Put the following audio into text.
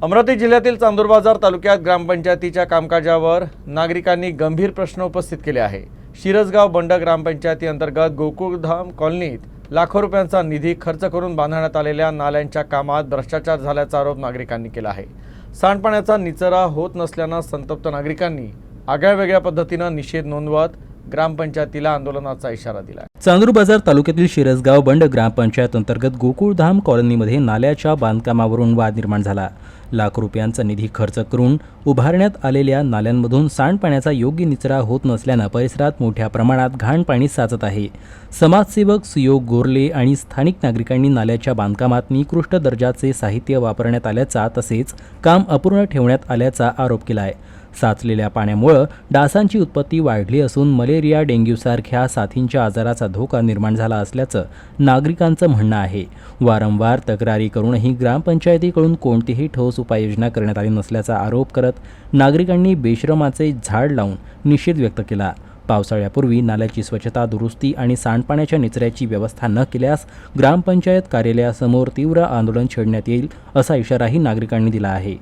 अमरावती जिल्ह्यातील चांदूरबाजार तालुक्यात ग्रामपंचायतीच्या कामकाजावर नागरिकांनी गंभीर प्रश्न उपस्थित केले आहे। शिरसगाव बंड ग्रामपंचायती अंतर्गत गोकुळधाम कॉलनीत लाखो रुपयांचा निधी खर्च करून बांधण्यात आलेल्या नाल्यांच्या कामात भ्रष्टाचार झाल्याचा आरोप नागरिकांनी केला आहे। सांडपाण्याचा निचरा होत नसल्याने संतप्त नागरिकांनी आगळ्यावेगळ्या पद्धतीने निषेध नोंदवत ग्रामपंचायतीला आंदोलनाचा इशारा दिला आहे। चांदूरबाजार तालुक्यातील शिरसगाव बंड ग्रामपंचायत अंतर्गत गोकुळधाम कॉलनीमध्ये नाल्याच्या बांधकामावरून वाद निर्माण झाला। लाखो रुपयांचा निधी खर्च करून उभारण्यात आलेल्या नाल्यांमधून सांडपाण्याचा योग्य निचरा होत नसल्याने परिसरात मोठ्या प्रमाणात घाण पाणी साचत आहे। समाजसेवक सुयोग गोरले आणि स्थानिक नागरिकांनी नाल्याच्या बांधकामात निकृष्ट दर्जाचे साहित्य वापरण्यात आल्याचा तसेच काम अपूर्ण ठेवण्यात आल्याचा आरोप केला आहे। साचलेल्या पाण्यामुळे डासांची उत्पत्ती वाढली असून मलेरिया डेंग्यूसारख्या साथींच्या आजाराचा धोका निर्माण झाला असल्याचं नागरिकांचं म्हणणं आहे। वारंवार तक्रारी करूनही ग्रामपंचायतीकडून कोणतीही ठोस उपाययोजना करण्यात आली नसल्याचा आरोप करत नागरिकांनी बेशरमाचे झाड लावून निषेध व्यक्त केला। पावसाळ्यापूर्वी नाल्याची स्वच्छता दुरुस्ती आणि सांडपाण्याच्या निचऱ्याची व्यवस्था न केल्यास ग्रामपंचायत कार्यालयासमोर तीव्र आंदोलन छेडण्यात येईल असा इशाराही नागरिकांनी दिला आहे।